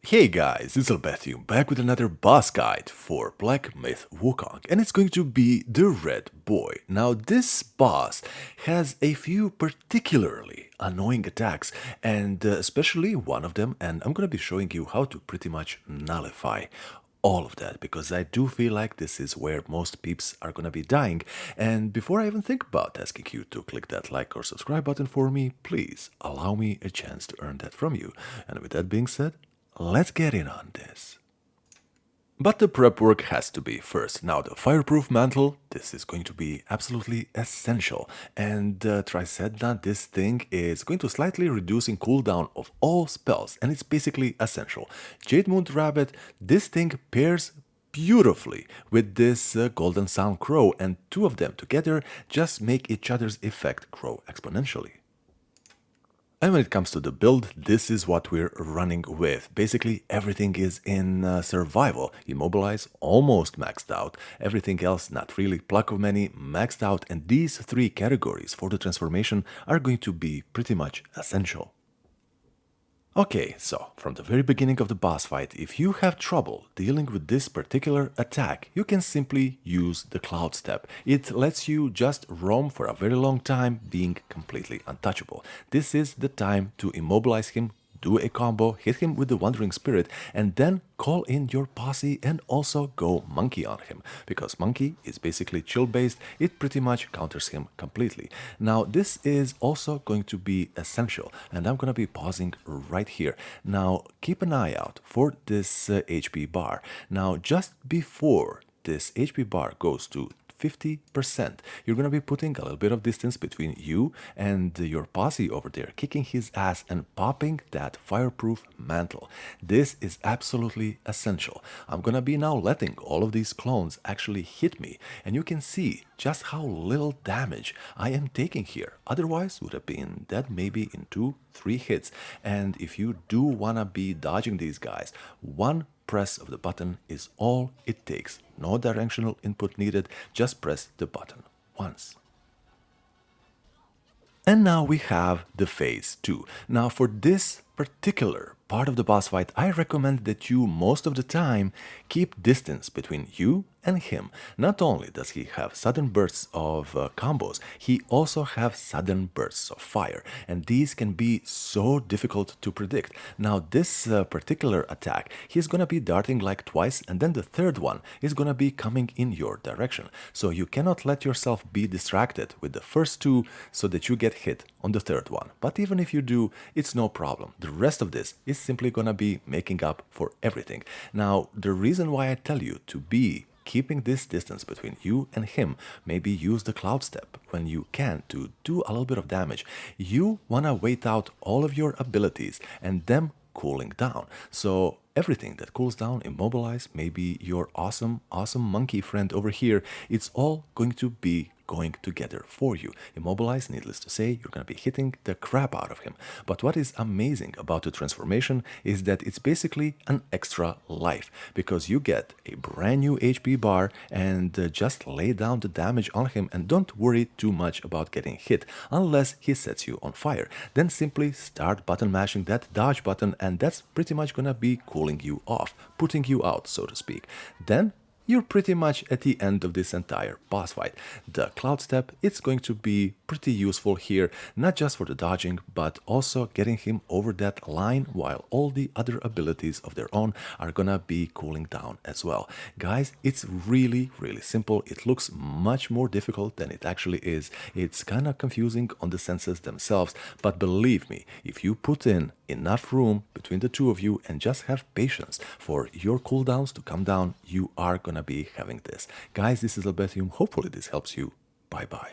Hey guys, it's Albertium back with another boss guide for Black Myth Wukong, and it's going to be the Red Boy. Now this boss has a few particularly annoying attacks, and especially one of them, and I'm going to be showing you how to pretty much nullify all of that, because I do feel like this is where most peeps are gonna be dying. And before I even think about asking you to click that like or subscribe button for me, please allow me a chance to earn that from you. And with that being said, let's get in on this. But the prep work has to be first. Now the fireproof mantle, this is going to be absolutely essential. And Trisedna, this thing is going to slightly reducing cooldown of all spells, and it's basically essential. Jade Moon Rabbit, this thing pairs beautifully with this Golden Sound Crow, and two of them together just make each other's effect grow exponentially. And when it comes to the build, this is what we're running with. Basically, everything is in survival. Immobilize, almost maxed out. Everything else, not really. Pluck of Many, maxed out. And these three categories for the transformation are going to be pretty much essential. Okay, so from the very beginning of the boss fight, if you have trouble dealing with this particular attack, you can simply use the Cloud Step. It lets you just roam for a very long time, being completely untouchable. This is the time to immobilize him, do a combo, hit him with the Wandering Spirit, and then call in your posse and also go Monkey on him, because Monkey is basically chill based. It pretty much counters him completely. Now this is also going to be essential, and I'm gonna be pausing right here. Now keep an eye out for this HP bar. Now just before this HP bar goes to 50%. You're going to be putting a little bit of distance between you and your posse over there, kicking his ass and popping that fireproof mantle. This is absolutely essential. I'm going to be now letting all of these clones actually hit me, and you can see just how little damage I am taking here. Otherwise, would have been dead maybe in 2-3 hits. And if you do want to be dodging these guys, one press of the button is all it takes. No directional input needed, just press the button once. And now we have the phase 2. Now for this particular part of the boss fight, I recommend that you most of the time keep distance between you and him. Not only does he have sudden bursts of combos, he also have sudden bursts of fire, and these can be so difficult to predict. Now this particular attack, he's gonna be darting like twice, and then the third one is gonna be coming in your direction. So you cannot let yourself be distracted with the first two so that you get hit on the third one. But even if you do, it's no problem. The rest of this is simply gonna be making up for everything. Now the reason why I tell you to be keeping this distance between you and him, maybe use the Cloud Step when you can to do a little bit of damage. You wanna wait out all of your abilities and them cooling down. So everything that cools down, immobilize, maybe your awesome monkey friend over here, it's all going to be going together for you. Immobilize, needless to say, you're going to be hitting the crap out of him. But what is amazing about the transformation is that it's basically an extra life, because you get a brand new HP bar and just lay down the damage on him and don't worry too much about getting hit unless he sets you on fire. Then simply start button mashing that dodge button, and that's pretty much going to be cooling you off, putting you out, so to speak. Then you're pretty much at the end of this entire boss fight. The Cloud Step, it's going to be pretty useful here, not just for the dodging, but also getting him over that line, while all the other abilities of their own are gonna be cooling down as well. Guys, it's really simple. It looks much more difficult than it actually is. It's kind of confusing on the senses themselves, but believe me, if you put in enough room between the two of you and just have patience for your cooldowns to come down, you are gonna be having this. Guys, this is Albertium. Hopefully this helps you. Bye bye.